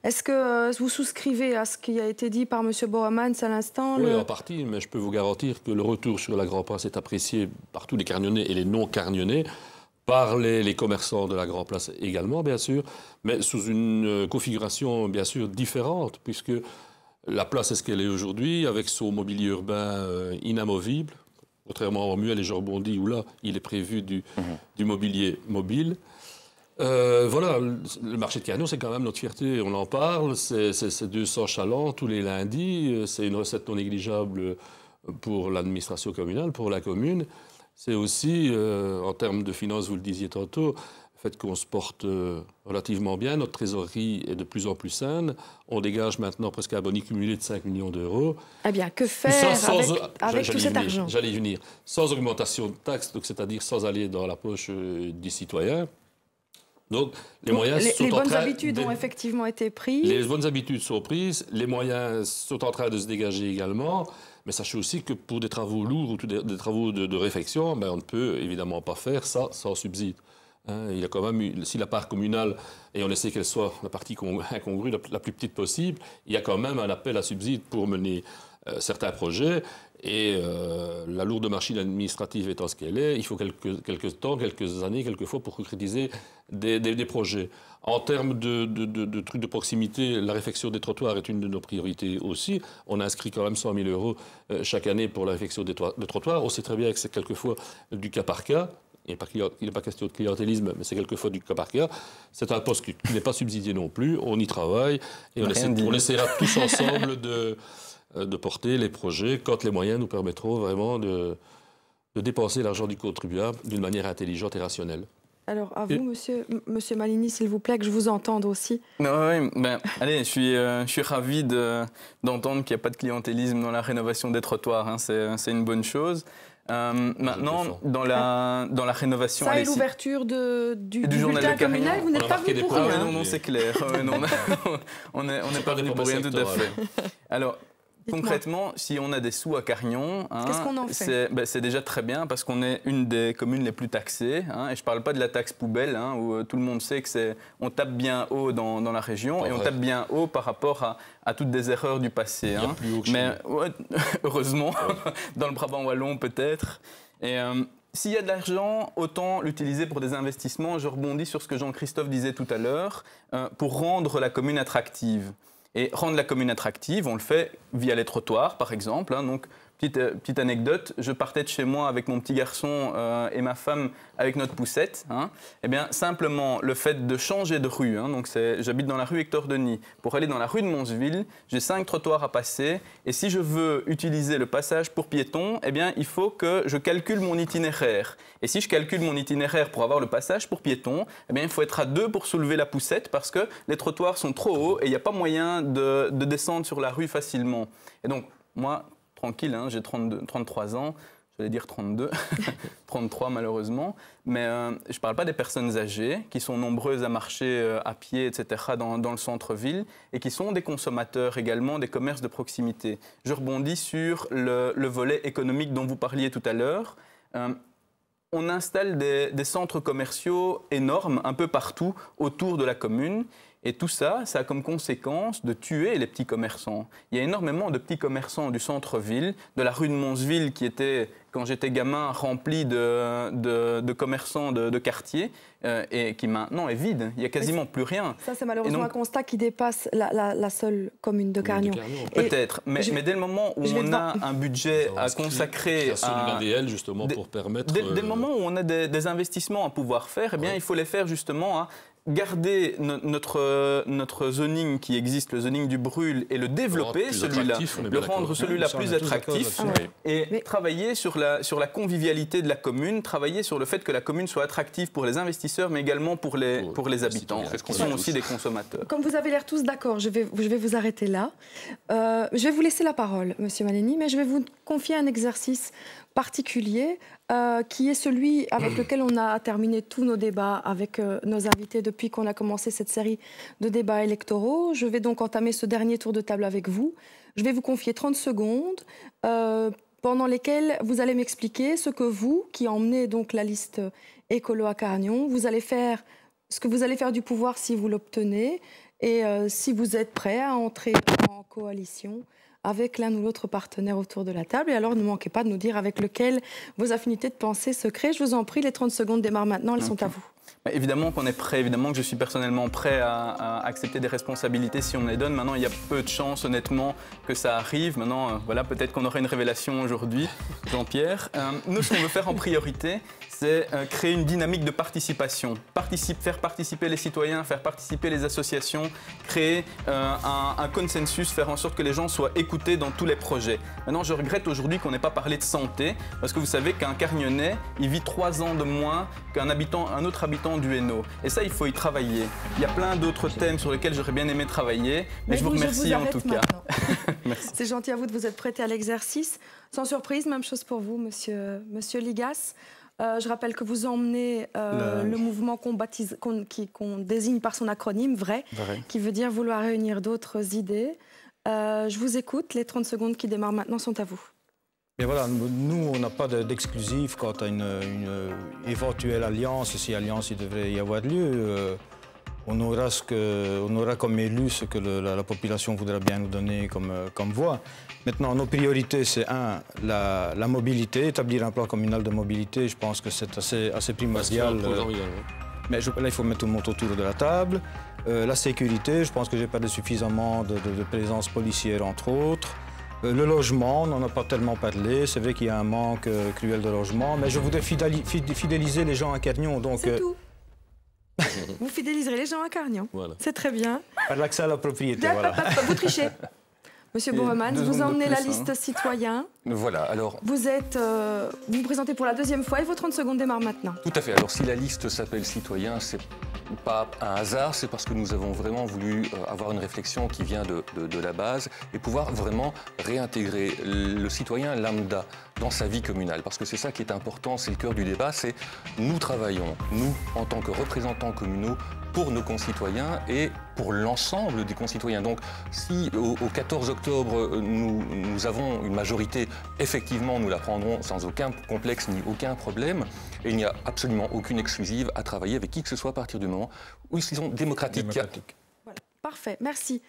Est-ce que vous souscrivez à ce qui a été dit par M. Boermans à l'instant? Oui, en partie, mais je peux vous garantir que le retour sur la Grand Place est apprécié par tous les cargnonnais et les non-cargnonnais, par les commerçants de la Grand Place également, bien sûr, mais sous une configuration, bien sûr, différente, puisque la place est ce qu'elle est aujourd'hui, avec son mobilier urbain inamovible. Contrairement à Romuel et je rebondis, où là, il est prévu du mobilier mobile. Voilà, le marché de Cargnon, c'est quand même notre fierté, on en parle. C'est 200 chalands tous les lundis. C'est une recette non négligeable pour l'administration communale, pour la commune. C'est aussi, en termes de finances, vous le disiez tantôt, le fait qu'on se porte relativement bien. Notre trésorerie est de plus en plus saine. On dégage maintenant presque un bonus cumulé de 5 millions d'euros. Eh bien, que faire avec tout cet argent? J'allais y venir. Sans augmentation de taxes, c'est-à-dire sans aller dans la poche des citoyens. Donc, les moyens sont en train... Les bonnes habitudes ont effectivement été prises. Les bonnes habitudes sont prises. Les moyens sont en train de se dégager également. Mais sachez aussi que pour des travaux lourds ou des travaux de réfection, ben, on ne peut évidemment pas faire ça sans subside. Il y a quand même, si la part communale, et on essaie qu'elle soit la partie incongrue, la plus petite possible, il y a quand même un appel à subside pour mener certains projets. Et la lourde machine administrative étant ce qu'elle est, il faut quelques temps, quelques années, quelquefois pour concrétiser des projets. En termes de trucs de proximité, la réfection des trottoirs est une de nos priorités aussi. On inscrit quand même 100 000 euros chaque année pour la réfection des trottoirs. On sait très bien que c'est quelquefois du cas par cas. Il n'est pas question de clientélisme, mais c'est quelquefois du cas par cas. C'est un poste qui n'est pas subsidié non plus. On y travaille et on essaiera tous ensemble de porter les projets quand les moyens nous permettront vraiment de dépenser l'argent du contribuable d'une manière intelligente et rationnelle. Alors, à vous, monsieur Maligny, s'il vous plaît, que je vous entende aussi. Oui, allez, je suis ravi d'entendre qu'il n'y a pas de clientélisme dans la rénovation des trottoirs. Hein, c'est une bonne chose. Maintenant, dans la rénovation... Ça et l'ouverture du bulletin communal, vous n'êtes pas venu pour rien. Non, c'est clair. On n'est pas venu pour rien, tout à fait. Alors, concrètement, si on a des sous à Cargnon, qu'est-ce qu'on en fait? C'est déjà très bien parce qu'on est une des communes les plus taxées. Et je ne parle pas de la taxe poubelle, où tout le monde sait que on tape bien haut dans la région et on tape bien haut par rapport à toutes des erreurs du passé. Mais heureusement, dans le Brabant wallon peut-être. Et s'il y a de l'argent, autant l'utiliser pour des investissements. Je rebondis sur ce que Jean-Christophe disait tout à l'heure, pour rendre la commune attractive. Et rendre la commune attractive, on le fait via les trottoirs, par exemple. Donc, petite anecdote, je partais de chez moi avec mon petit garçon et ma femme avec notre poussette. Eh bien, simplement, le fait de changer de rue, donc j'habite dans la rue Hector Denis, pour aller dans la rue de Monsville, j'ai 5 trottoirs à passer. Et si je veux utiliser le passage pour piétons, eh bien, il faut que je calcule mon itinéraire. Et si je calcule mon itinéraire pour avoir le passage pour piétons, eh bien, il faut être à 2 pour soulever la poussette parce que les trottoirs sont trop hauts et il n'y a pas moyen de descendre sur la rue facilement. Et donc, moi, tranquille, j'ai 33 ans, j'allais dire 32, 33 malheureusement, mais je ne parle pas des personnes âgées qui sont nombreuses à marcher à pied, etc., dans le centre-ville et qui sont des consommateurs également des commerces de proximité. Je rebondis sur le volet économique dont vous parliez tout à l'heure. On installe des centres commerciaux énormes un peu partout autour de la commune Et tout ça, ça a comme conséquence de tuer les petits commerçants. Il y a énormément de petits commerçants du centre-ville, de la rue de Monsville qui était, quand j'étais gamin, remplie de commerçants de quartier et qui maintenant est vide. Il n'y a quasiment plus rien. Ça, c'est malheureusement un constat qui dépasse la seule commune de Cargnon. Peut-être, mais dès le moment où on a un budget à consacrer à ADL, justement, pour permettre... Dès le moment où on a des investissements à pouvoir faire, eh bien, il faut les faire justement à garder notre zoning qui existe, le zoning du Brûle, et le développer, celui-là, le rendre celui-là plus attractif, et travailler sur la convivialité de la commune, travailler sur le fait que la commune soit attractive pour les investisseurs, mais également pour les habitants, qui sont aussi des consommateurs. Comme vous avez l'air tous d'accord, je vais vous arrêter là. Je vais vous laisser la parole, Monsieur Maleny, mais je vais vous confier un exercice particulier qui est celui avec lequel on a terminé tous nos débats avec nos invités depuis qu'on a commencé cette série de débats électoraux. Je vais donc entamer ce dernier tour de table avec vous. Je vais vous confier 30 secondes pendant lesquelles vous allez m'expliquer ce que vous, qui emmenez donc la liste écolo à Cargnon, vous allez faire, ce que vous allez faire du pouvoir si vous l'obtenez et si vous êtes prêt à entrer en coalition avec l'un ou l'autre partenaire autour de la table. Et alors, ne manquez pas de nous dire avec lequel vos affinités de pensée se créent. Je vous en prie, les 30 secondes démarrent maintenant, elles sont à vous. Évidemment qu'on est prêt, évidemment que je suis personnellement prêt à accepter des responsabilités si on me les donne. Maintenant, il y a peu de chances, honnêtement, que ça arrive. Maintenant, voilà, peut-être qu'on aura une révélation aujourd'hui, Jean-Pierre. Nous, ce qu'on veut faire en priorité, c'est créer une dynamique de participation. Faire participer les citoyens, faire participer les associations, créer un consensus, faire en sorte que les gens soient écoutés dans tous les projets. Maintenant, je regrette aujourd'hui qu'on n'ait pas parlé de santé, parce que vous savez qu'un Cargnonnais, il vit 3 ans de moins qu'un autre habitant du Hainaut. Et ça, il faut y travailler. Il y a plein d'autres thèmes sur lesquels j'aurais bien aimé travailler, mais je vous remercie en tout cas. C'est gentil à vous de vous être prêté à l'exercice. Sans surprise, même chose pour vous, monsieur Ligas. Je rappelle que vous emmenez le mouvement qu'on désigne par son acronyme, VRAI, qui veut dire vouloir réunir d'autres idées. Je vous écoute, les 30 secondes qui démarrent maintenant sont à vous. Et voilà, nous, on n'a pas d'exclusif quant à une éventuelle alliance. Si alliance il devrait y avoir lieu, on aura comme élu ce que la population voudra bien nous donner comme voix. Maintenant, nos priorités, c'est la mobilité, établir un plan communal de mobilité. Je pense que c'est assez primordial. Mais là, il faut mettre tout le monde autour de la table. La sécurité, je pense que j'ai parlé suffisamment de présence policière, entre autres. Le logement, on n'en a pas tellement parlé. C'est vrai qu'il y a un manque cruel de logement, mais je voudrais fidéliser les gens à Cargnon. C'est tout. Vous fidéliserez les gens à Cargnon. Voilà. C'est très bien. Par l'accès à la propriété, voilà. Vous trichez. Monsieur Boeremans, vous emmenez la liste citoyen. Voilà, alors... Vous vous présentez pour la 2e fois et vos 30 secondes démarrent maintenant. Tout à fait. Alors, si la liste s'appelle citoyen, c'est pas un hasard, c'est parce que nous avons vraiment voulu avoir une réflexion qui vient de la base et pouvoir vraiment réintégrer le citoyen lambda dans sa vie communale. Parce que c'est ça qui est important, c'est le cœur du débat, c'est nous travaillons, nous, en tant que représentants communaux, pour nos concitoyens et pour l'ensemble des concitoyens. Donc, si au 14 octobre, nous avons une majorité, effectivement, nous la prendrons sans aucun complexe ni aucun problème. Et il n'y a absolument aucune exclusive à travailler avec qui que ce soit à partir du moment où ils sont démocratiques. Voilà. Parfait, merci.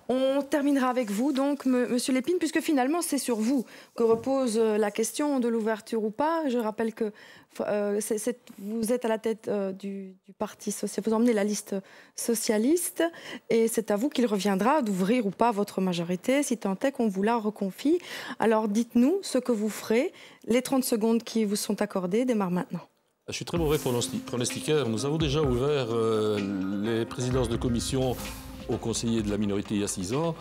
On terminera avec vous, donc, Monsieur Lépine, puisque finalement, c'est sur vous que repose la question de l'ouverture ou pas. Je rappelle que vous êtes à la tête du Parti social, vous emmenez la liste socialiste, et c'est à vous qu'il reviendra d'ouvrir ou pas votre majorité, si tant est qu'on vous la reconfie. Alors, dites-nous ce que vous ferez. Les 30 secondes qui vous sont accordées démarrent maintenant. Je suis très mauvais pronostiqueur. Nous avons déjà ouvert les présidences de commission aux conseillers de la minorité il y a 6 ans.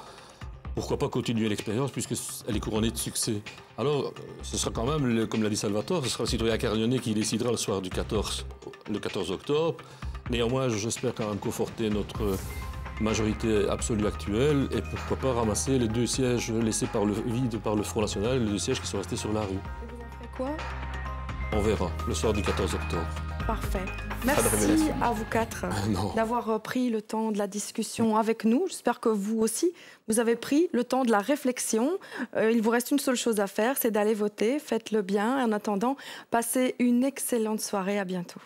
Pourquoi pas continuer l'expérience puisqu'elle est couronnée de succès. Alors, ce sera quand même, comme l'a dit Salvatore, ce sera le citoyen cargnonnais qui décidera le soir du 14 octobre. Néanmoins, j'espère quand même conforter notre majorité absolue actuelle et pourquoi pas ramasser les 2 sièges laissés vides par le Front National et les 2 sièges qui sont restés sur la rue. Et vous en ferez quoi? On verra, le soir du 14 octobre. Parfait. Merci à vous 4 d'avoir pris le temps de la discussion avec nous. J'espère que vous aussi, vous avez pris le temps de la réflexion. Il vous reste une seule chose à faire, c'est d'aller voter. Faites-le bien. En attendant, passez une excellente soirée. À bientôt.